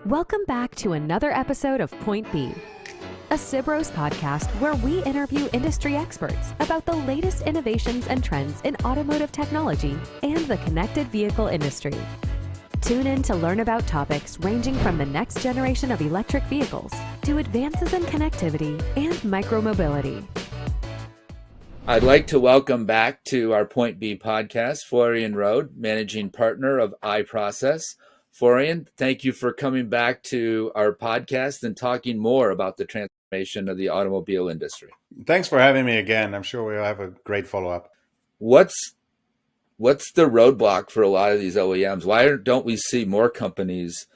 Welcome back to another episode of Point B, a Sibros podcast where we interview industry experts about the latest innovations and trends in automotive technology and the connected vehicle industry. Tune in to learn about topics ranging from the next generation of electric vehicles to advances in connectivity and micromobility. I'd like to welcome back to our Point B podcast, Florian Rohde, managing partner of iProcess. Florian, thank you for coming back to our podcast and talking more about the transformation of the automobile industry. Thanks for having me again. I'm sure we'll have a great follow-up. What's the roadblock for a lot of these OEMs? Why don't we see more companies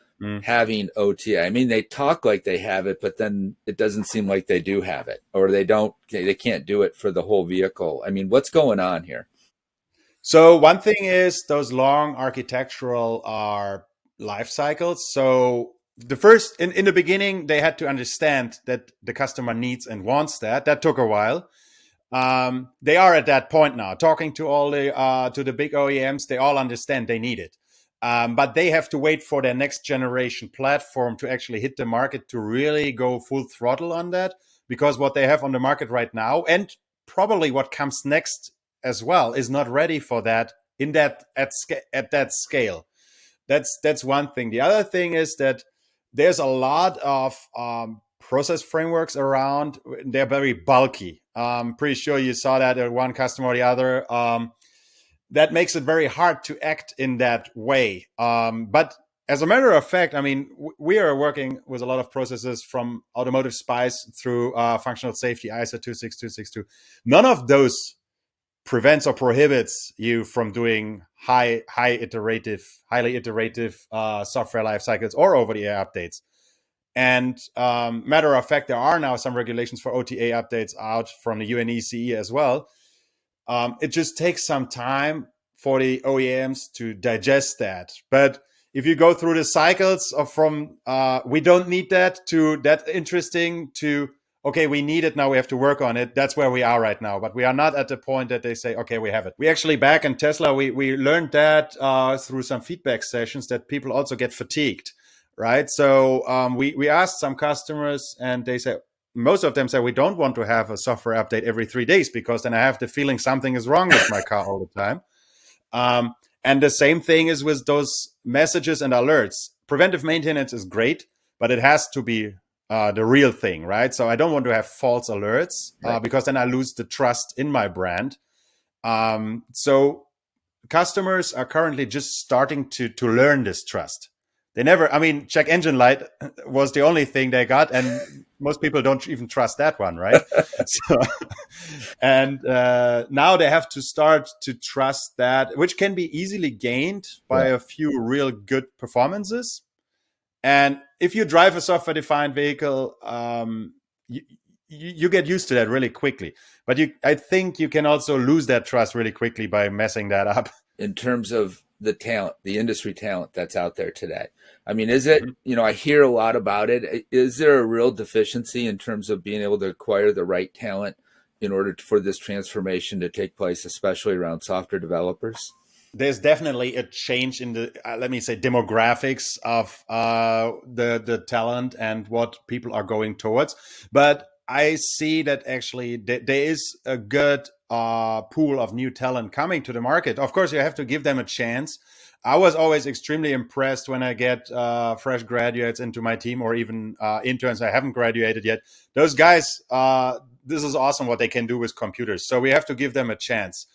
having OTA? I mean, they talk like they have it, but then it doesn't seem like they do have it, or they can't do it for the whole vehicle. I mean, what's going on here? So one thing is those long architectural life cycles. So the first, in the beginning, they had to understand that the customer needs and wants that. That took a while. They are at that point now. Talking to all the big OEMs, they all understand they need it. But they have to wait for their next generation platform to actually hit the market to really go full throttle on that. Because what they have on the market right now, and probably what comes next as well, is not ready for that at that scale. That's one thing. The other thing is that there's a lot of process frameworks around. They're very bulky. I'm pretty sure you saw that at one customer or the other. That makes it very hard to act in that way. But as a matter of fact, I mean, we are working with a lot of processes from Automotive SPICE through functional safety, ISO 26262. None of those prevents or prohibits you from doing highly iterative software life cycles or over-the-air updates. And matter of fact, there are now some regulations for OTA updates out from the UNECE as well. It just takes some time for the OEMs to digest that. But if you go through the cycles of from we don't need that to that interesting to okay, we need it now, we have to work on it. That's where we are right now. But we are not at the point that they say, okay, we have it. We actually back in Tesla, we learned that through some feedback sessions that people also get fatigued, right? So we asked some customers and they said, most of them say, we don't want to have a software update every 3 days because then I have the feeling something is wrong with my car all the time. And the same thing is with those messages and alerts. Preventive maintenance is great, but it has to be the real thing, right? So I don't want to have false alerts because then I lose the trust in my brand. So customers are currently just starting to learn this trust. They never, I mean, check engine light was the only thing they got, and most people don't even trust that one, right? And now they have to start to trust that, which can be easily gained by a few real good performances. And if you drive a software-defined vehicle, you get used to that really quickly. But I think you can also lose that trust really quickly by messing that up. In terms of the talent, the industry talent that's out there today, I mean, is it, I hear a lot about it. Is there a real deficiency in terms of being able to acquire the right talent in order for this transformation to take place, especially around software developers? There's definitely a change in the, let me say, demographics of the talent and what people are going towards. But I see that actually there is a good pool of new talent coming to the market. Of course, you have to give them a chance. I was always extremely impressed when I get fresh graduates into my team or even interns I haven't graduated yet. Those guys, this is awesome what they can do with computers. So we have to give them a chance.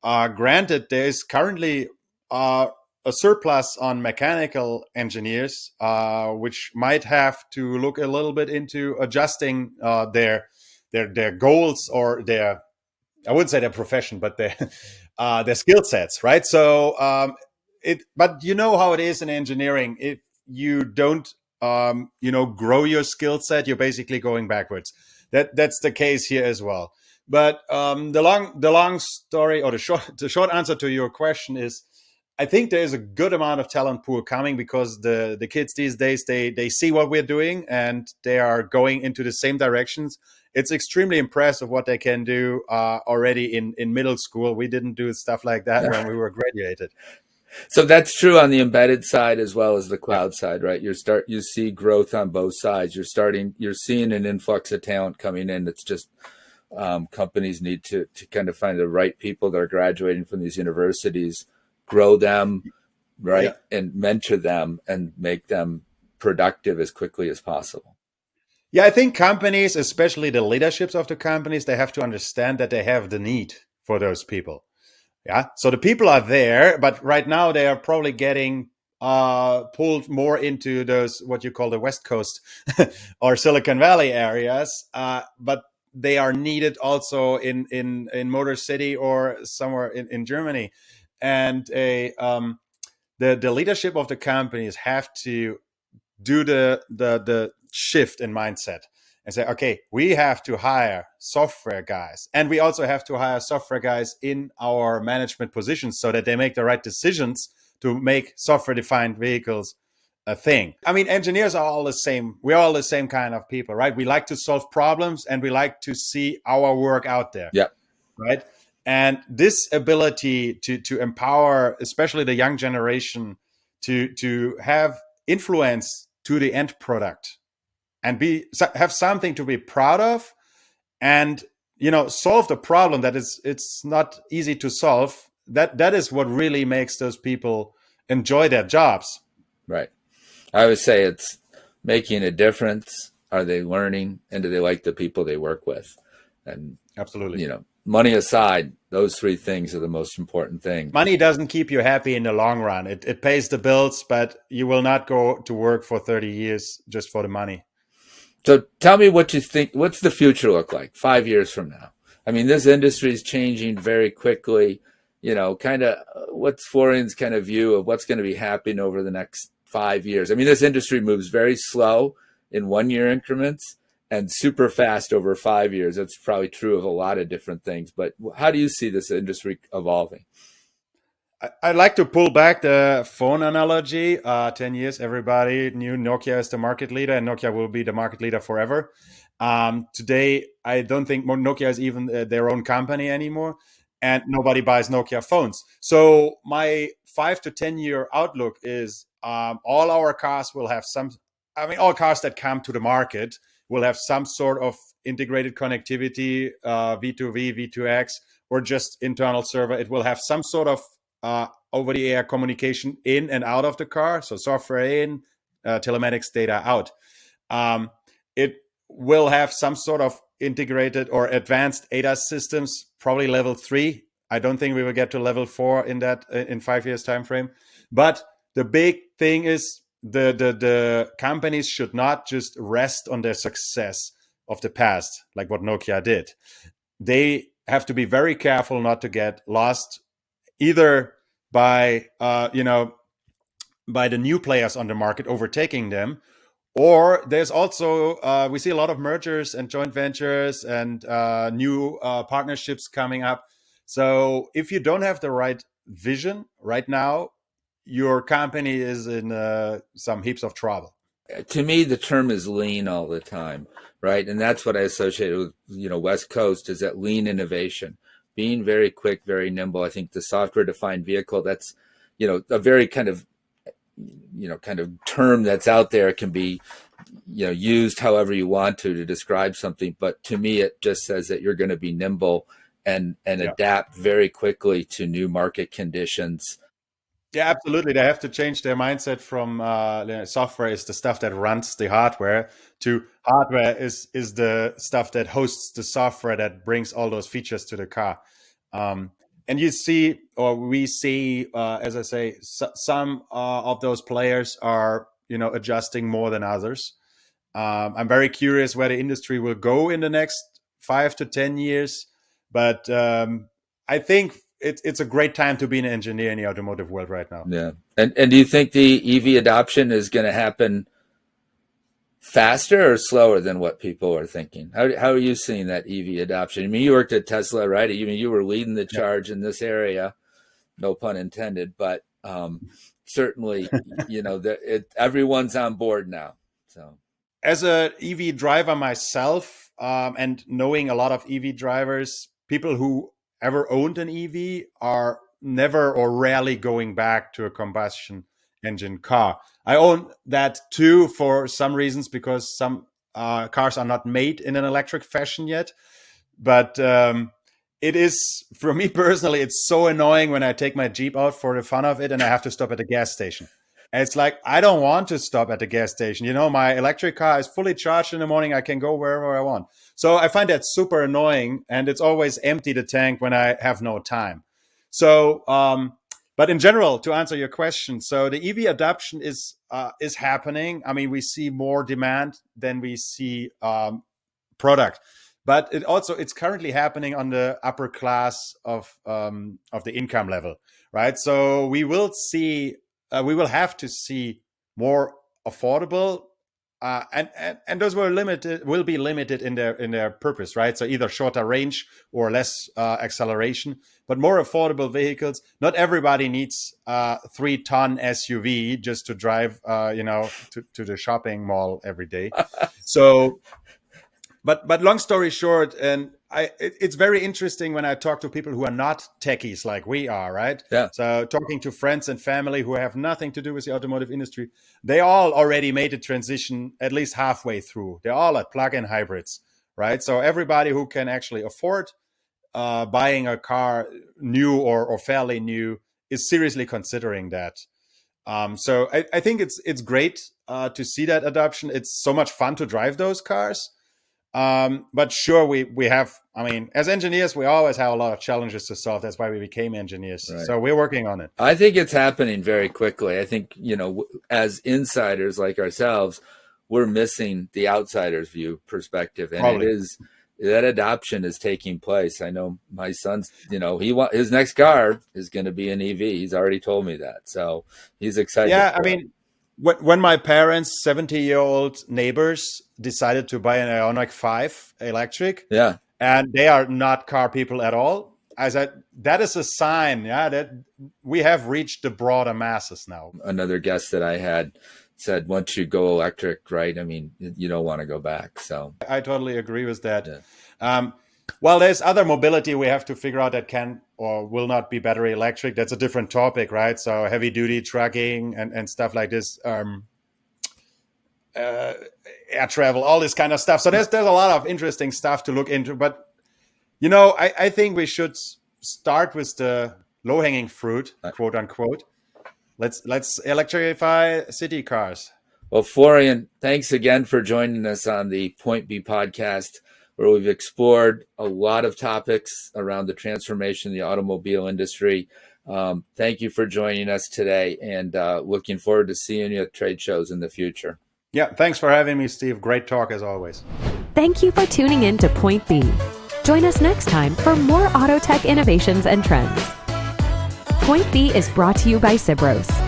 Granted, there is currently a surplus on mechanical engineers, which might have to look a little bit into adjusting their goals or their, I wouldn't say their profession, but their skill sets, right? So but you know how it is in engineering. If you don't grow your skill set, you're basically going backwards. That's the case here as well. But the long story or the short answer to your question is, I think there is a good amount of talent pool coming because the kids these days, they see what we're doing and they are going into the same directions. It's extremely impressive what they can do already in middle school. We didn't do stuff like that when we were graduated. So that's true on the embedded side as well as the cloud side, right? You see growth on both sides. You're seeing an influx of talent coming in. It's just companies need to kind of find the right people that are graduating from these universities, grow them, right, and mentor them and make them productive as quickly as possible. Yeah, I think companies, especially the leaderships of the companies, they have to understand that they have the need for those people. Yeah. So the people are there, but right now they are probably getting pulled more into those, what you call the West Coast or Silicon Valley areas. But they are needed also in Motor City or somewhere in Germany. And the leadership of the companies have to do the shift in mindset and say, okay, we have to hire software guys, and we also have to hire software guys in our management positions so that they make the right decisions to make software-defined vehicles a thing. I mean, engineers are all the same. We're all the same kind of people, right? We like to solve problems and we like to see our work out there. Yeah. Right. And this ability to empower, especially the young generation, to have influence to the end product and have something to be proud of, and solve the problem that it's not easy to solve. That is what really makes those people enjoy their jobs. Right. I would say it's making a difference. Are they learning, and do they like the people they work with? And absolutely, money aside, those three things are the most important thing. Money doesn't keep you happy in the long run. It pays the bills, but you will not go to work for 30 years just for the money. So tell me what you think. What's the future look like 5 years from now? I mean, this industry is changing very quickly. Kind of what's Florian's kind of view of what's going to be happening over the next 5 years? I mean, this industry moves very slow in 1 year increments and super fast over 5 years. That's probably true of a lot of different things. But how do you see this industry evolving? I'd like to pull back the phone analogy. 10 years, everybody knew Nokia is the market leader, and Nokia will be the market leader forever. Today, I don't think Nokia is even their own company anymore, and nobody buys Nokia phones. So my 5 to 10 year outlook is all our cars will have all cars that come to the market will have some sort of integrated connectivity, V2V, V2X, or just internal server. It will have some sort of over-the-air communication in and out of the car, so software in, telematics data out. It will have some sort of integrated or advanced ADAS systems, probably level 3. I don't think we will get to level 4 in 5 years time frame. But the big thing is the companies should not just rest on their success of the past, like what Nokia did. They have to be very careful not to get lost either by by the new players on the market overtaking them, or there's also we see a lot of mergers and joint ventures and new partnerships coming up. So if you don't have the right vision right now, your company is in some heaps of trouble. To me, the term is lean all the time, right? And that's what I associate with, West Coast, is that lean innovation, being very quick, very nimble. I think the software-defined vehicle, that's, a very kind of term that's out there, can be, used however you want to describe something. But to me, it just says that you're going to be nimble and adapt very quickly to new market conditions. Yeah, absolutely. They have to change their mindset from software is the stuff that runs the hardware to hardware is the stuff that hosts the software that brings all those features to the car. And you see, or we see, as I say, some of those players are, adjusting more than others. I'm very curious where the industry will go in the next 5 to 10 years. But I think it's a great time to be an engineer in the automotive world right now. Yeah. And do you think the EV adoption is going to happen faster or slower than what people are thinking? How are you seeing that EV adoption? I mean, you worked at Tesla, right? You were leading the charge in this area, no pun intended, but certainly, everyone's on board now. So, as a EV driver myself, and knowing a lot of EV drivers, people who ever owned an EV are never or rarely going back to a combustion engine car. I own that too for some reasons, because some cars are not made in an electric fashion yet. But it is, for me personally, it's so annoying when I take my Jeep out for the fun of it and I have to stop at a gas station. And it's like, I don't want to stop at the gas station. You know, my electric car is fully charged in the morning. I can go wherever I want. So I find that super annoying, and it's always empty, the tank, when I have no time. So, but in general, to answer your question, so the EV adoption is happening. I mean, we see more demand than we see product, but it's currently happening on the upper class of the income level, right? So we will have to see more affordable, and those will be limited in their purpose, right? So either shorter range or less acceleration, but more affordable vehicles. Not everybody needs a 3-ton SUV just to drive, to the shopping mall every day. So, but long story short, and it's very interesting when I talk to people who are not techies like we are, right? Yeah. So talking to friends and family who have nothing to do with the automotive industry, they all already made a transition at least halfway through. They're all at plug-in hybrids, right? So everybody who can actually afford buying a car, new or fairly new, is seriously considering that. So I think it's great to see that adoption. It's so much fun to drive those cars. But sure, we have, I mean, as engineers, we always have a lot of challenges to solve. That's why we became engineers. Right. So we're working on it. I think it's happening very quickly. I think, as insiders like ourselves, we're missing the outsider's view perspective. And Probably. That adoption is taking place. I know my son's, his next car is going to be an EV. He's already told me that. So he's excited. Yeah, I mean, when my parents, 70-year-old neighbors, decided to buy an Ioniq 5 electric, yeah, and they are not car people at all, I said, that is a sign, that we have reached the broader masses now. Another guest that I had said, once you go electric, right, I mean, you don't want to go back. So I totally agree with that. Yeah. Well, there's other mobility we have to figure out that can or will not be battery electric. That's a different topic, right? So heavy duty trucking and stuff like this, air travel, all this kind of stuff. So there's a lot of interesting stuff to look into. But, I think we should start with the low-hanging fruit, quote unquote. Let's electrify city cars. Well, Florian, thanks again for joining us on the Point B podcast, where we've explored a lot of topics around the transformation of the automobile industry. Thank you for joining us today, and looking forward to seeing you at trade shows in the future. Yeah, thanks for having me, Steve. Great talk as always. Thank you for tuning in to Point B. Join us next time for more auto tech innovations and trends. Point B is brought to you by Sibros.